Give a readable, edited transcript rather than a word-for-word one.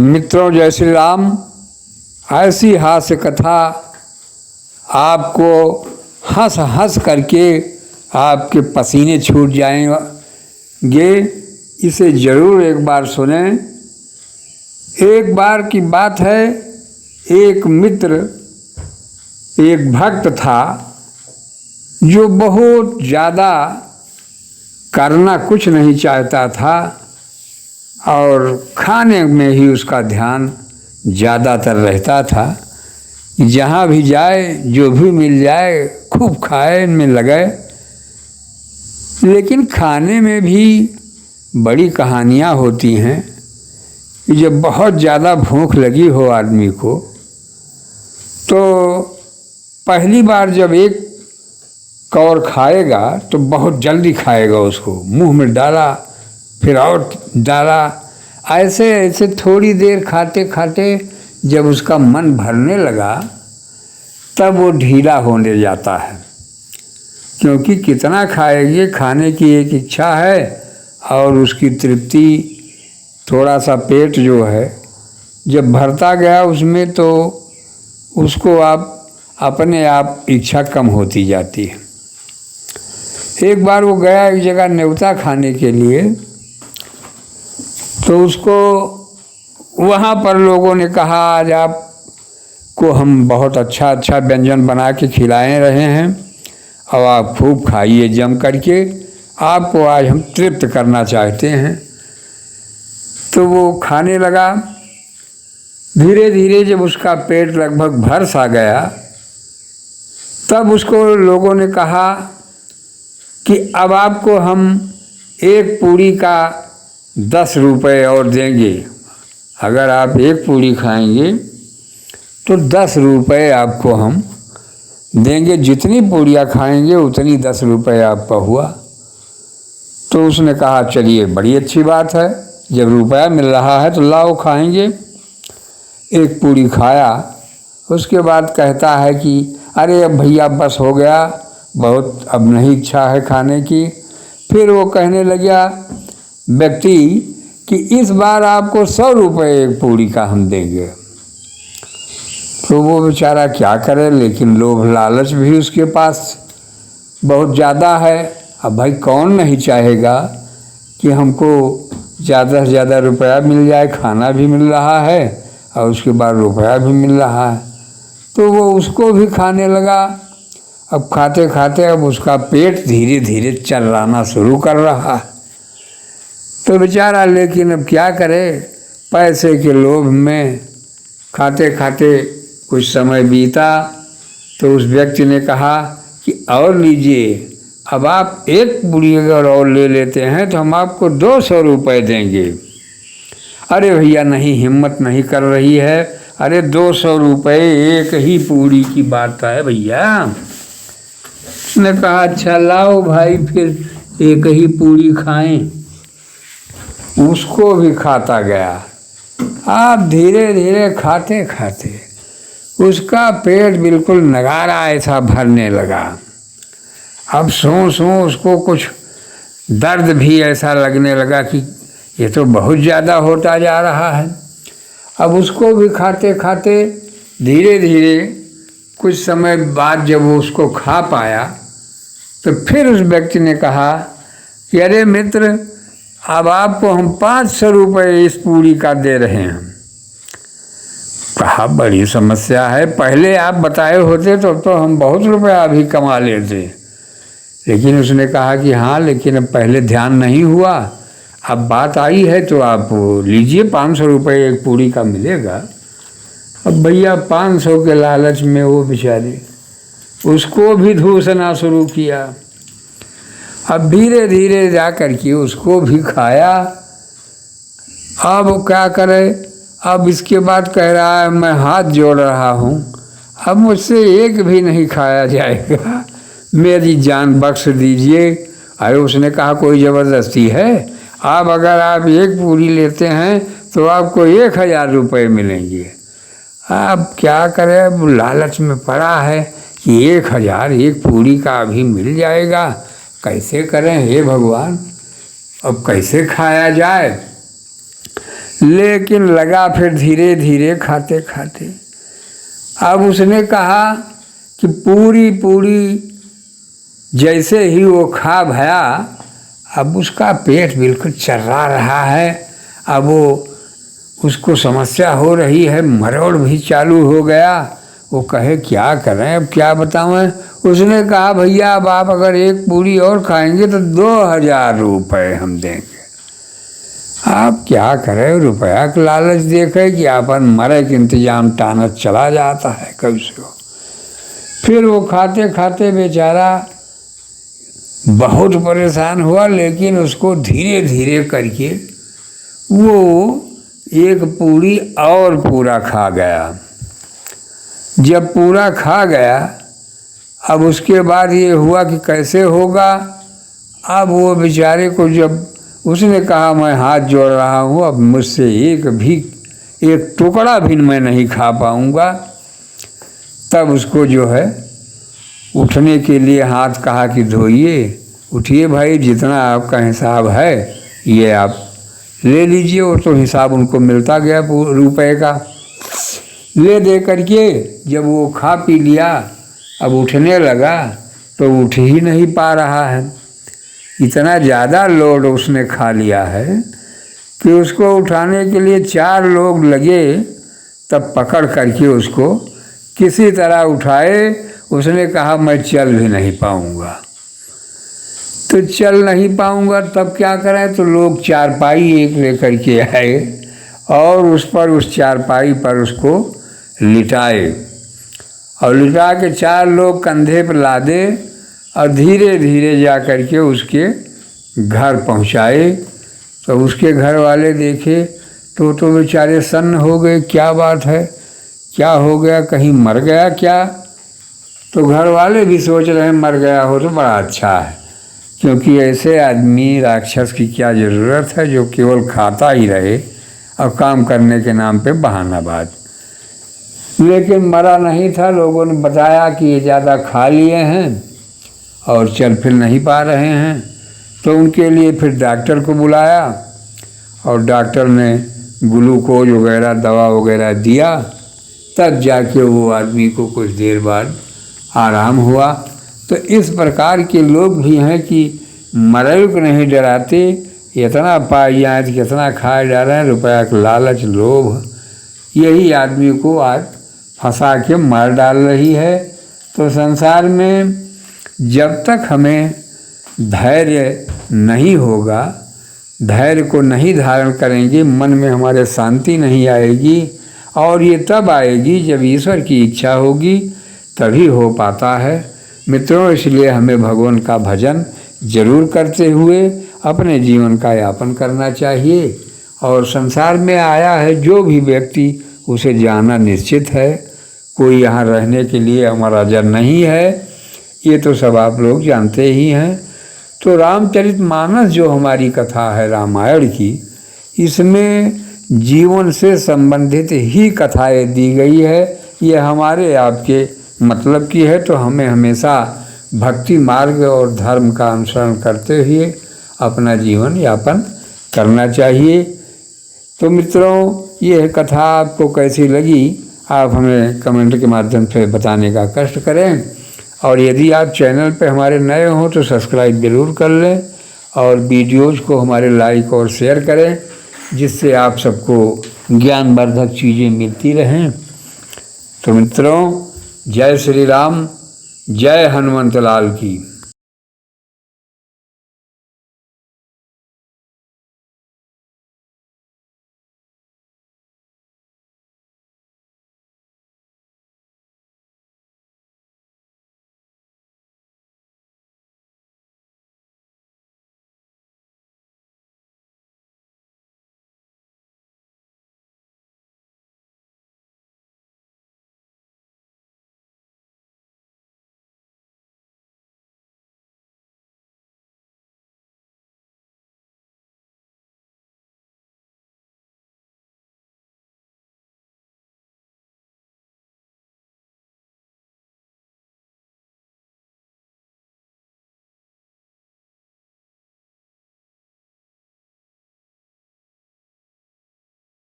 मित्रों, जय श्री राम। ऐसी हास्य कथा आपको हंस हंस करके आपके पसीने छूट जाएंगे। इसे ज़रूर एक बार सुनें। एक बार की बात है, एक मित्र, एक भक्त था जो बहुत ज़्यादा करना कुछ नहीं चाहता था और खाने में ही उसका ध्यान ज़्यादातर रहता था। जहाँ भी जाए, जो भी मिल जाए, खूब खाए में लगे। लेकिन खाने में भी बड़ी कहानियाँ होती हैं कि जब बहुत ज़्यादा भूख लगी हो आदमी को, तो पहली बार जब एक कौर खाएगा तो बहुत जल्दी खाएगा। उसको मुंह में डाला, फिर और डाला, ऐसे ऐसे थोड़ी देर खाते खाते जब उसका मन भरने लगा तब वो ढीला होने जाता है, क्योंकि कितना खाएंगे, खाने की एक इच्छा है और उसकी तृप्ति, थोड़ा सा पेट जो है जब भरता गया उसमें तो उसको अपने आप इच्छा कम होती जाती है। एक बार वो गया एक जगह न्योता खाने के लिए, तो उसको वहाँ पर लोगों ने कहा आज आपको हम बहुत अच्छा व्यंजन बना के खिलाए रहे हैं और आप खूब खाइए जम करके, आपको आज हम तृप्त करना चाहते हैं। तो वो खाने लगा। धीरे धीरे जब उसका पेट लगभग भर सा गया तब उसको लोगों ने कहा कि अब आपको हम एक पूरी का 10 रुपये और देंगे। अगर आप एक पूरी खाएंगे तो 10 रुपये आपको हम देंगे। जितनी पूरियाँ खाएंगे उतनी 10 रुपये आपका हुआ। तो उसने कहा चलिए, बड़ी अच्छी बात है, जब रुपया मिल रहा है तो लाओ खाएंगे। एक पूरी खाया। उसके बाद कहता है कि अरे अब भैया बस हो गया, बहुत अब नहीं इच्छा है खाने की। फिर वो कहने लगा व्यक्ति कि इस बार आपको 100 रुपये एक पूरी का हम देंगे। तो वो बेचारा क्या करे, लेकिन लोभ लालच भी उसके पास बहुत ज़्यादा है। अब भाई कौन नहीं चाहेगा कि हमको ज़्यादा से ज़्यादा रुपया मिल जाए, खाना भी मिल रहा है और उसके बाद रुपया भी मिल रहा है। तो वो उसको भी खाने लगा। अब खाते खाते अब उसका पेट धीरे धीरे चर्राना शुरू कर रहा है। तो बेचारा लेकिन अब क्या करे, पैसे के लोभ में खाते खाते कुछ समय बीता। तो उस व्यक्ति ने कहा कि और लीजिए, अब आप एक पूरी अगर और ले लेते हैं तो हम आपको 200 रुपये देंगे। अरे भैया नहीं, हिम्मत नहीं कर रही है। अरे 200 रुपये एक ही पूरी की बात है भैया। उसने कहा अच्छा लाओ भाई, फिर एक ही पूरी खाएं। उसको भी खाता गया। आप धीरे धीरे खाते खाते उसका पेट बिल्कुल नगारा ऐसा भरने लगा। अब सो उसको कुछ दर्द भी ऐसा लगने लगा कि ये तो बहुत ज़्यादा होता जा रहा है। अब उसको भी खाते खाते धीरे धीरे कुछ समय बाद जब वो उसको खा पाया तो फिर उस व्यक्ति ने कहा कि अरे मित्र, अब आपको हम 500 रुपये इस पूरी का दे रहे हैं। कहा बड़ी समस्या है, पहले आप बताए होते तो हम बहुत रुपया अभी कमा लेते। लेकिन उसने कहा कि हाँ, लेकिन अब पहले ध्यान नहीं हुआ, अब बात आई है तो आप लीजिए, 500 रुपये एक पूरी का मिलेगा। अब भैया 500 के लालच में वो बेचारे उसको भी धूसना शुरू किया। अब धीरे धीरे जा कर के उसको भी खाया। अब क्या करे, अब इसके बाद कह रहा है मैं हाथ जोड़ रहा हूँ, अब मुझसे एक भी नहीं खाया जाएगा, मेरी जान बख्श दीजिए। अरे उसने कहा कोई ज़बरदस्ती है? अब अगर आप एक पूरी लेते हैं तो आपको 1000 रुपये मिलेंगे। अब क्या करें, अब लालच में पड़ा है कि 1000 एक पूरी का अभी मिल जाएगा, कैसे करें हे भगवान, अब कैसे खाया जाए। लेकिन लगा फिर धीरे धीरे खाते खाते। अब उसने कहा कि पूरी पूरी जैसे ही वो खा भया, अब उसका पेट बिल्कुल चर्रा रहा है। अब वो उसको समस्या हो रही है, मरोड़ भी चालू हो गया। वो कहे क्या करें, अब क्या बताऊँ। उसने कहा भैया अब आप अगर एक पूरी और खाएंगे तो 2000 रुपये हम देंगे। आप क्या करें, रुपया का लालच देखे कि अपन मरे के इंतजाम टानत चला जाता है कैसे। फिर वो खाते खाते बेचारा बहुत परेशान हुआ, लेकिन उसको धीरे धीरे करके वो एक पूरी और पूरा खा गया। जब पूरा खा गया, अब उसके बाद ये हुआ कि कैसे होगा। अब वो बेचारे को जब उसने कहा मैं हाथ जोड़ रहा हूँ, अब मुझसे एक टुकड़ा भी मैं नहीं खा पाऊँगा। तब उसको जो है उठने के लिए हाथ कहा कि धोइए, उठिए भाई, जितना आपका हिसाब है ये आप ले लीजिए। और तो हिसाब उनको मिलता गया रुपए का। ले दे करके जब वो खा पी लिया, अब उठने लगा तो उठ ही नहीं पा रहा है। इतना ज़्यादा लोड उसने खा लिया है कि उसको उठाने के लिए 4 लोग लगे, तब पकड़ करके उसको किसी तरह उठाए। उसने कहा मैं चल भी नहीं पाऊँगा। तो चल नहीं पाऊँगा तब क्या करें, तो लोग चारपाई एक लेकर के आए और उस चारपाई पर उसको लिटाए और लिटा के 4 लोग कंधे पर लादे और धीरे धीरे जा कर के उसके घर पहुंचाए। तो उसके घर वाले देखे तो बेचारे सन्न हो गए, क्या बात है, क्या हो गया, कहीं मर गया क्या। तो घर वाले भी सोच रहे हैं मर गया हो तो बड़ा अच्छा है, क्योंकि ऐसे आदमी राक्षस की क्या ज़रूरत है जो केवल खाता ही रहे और काम करने के नाम पे बहानाबाज। लेकिन मरा नहीं था। लोगों ने बताया कि ये ज़्यादा खा लिए हैं और चल फिर नहीं पा रहे हैं। तो उनके लिए फिर डॉक्टर को बुलाया और डॉक्टर ने ग्लूकोज वगैरह दवा वगैरह दिया। तब जाके वो आदमी को कुछ देर बाद आराम हुआ। तो इस प्रकार के लोग भी हैं कि मरे को नहीं डराते, इतना पाई जाए तो कितना खाए जा रहे हैं। रुपया का लालच, लोभ, यही आदमी को आज फंसा के मार डाल रही है। तो संसार में जब तक हमें धैर्य नहीं होगा, धैर्य को नहीं धारण करेंगे, मन में हमारे शांति नहीं आएगी। और ये तब आएगी जब ईश्वर की इच्छा होगी, तभी हो पाता है। मित्रों, इसलिए हमें भगवान का भजन जरूर करते हुए अपने जीवन का यापन करना चाहिए। और संसार में आया है जो भी व्यक्ति, उसे जाना निश्चित है। कोई यहाँ रहने के लिए हमारा जन नहीं है, ये तो सब आप लोग जानते ही हैं। तो रामचरितमानस जो हमारी कथा है रामायण की, इसमें जीवन से संबंधित ही कथाएं दी गई है। ये हमारे आपके मतलब की है। तो हमें हमेशा भक्ति मार्ग और धर्म का अनुसरण करते हुए अपना जीवन यापन करना चाहिए। तो मित्रों, ये कथा आपको कैसी लगी, आप हमें कमेंट के माध्यम से बताने का कष्ट करें। और यदि आप चैनल पे हमारे नए हों तो सब्सक्राइब जरूर कर लें और वीडियोज़ को हमारे लाइक और शेयर करें, जिससे आप सबको ज्ञानवर्धक चीज़ें मिलती रहें। तो मित्रों, जय श्री राम, जय हनुमंत लाल की।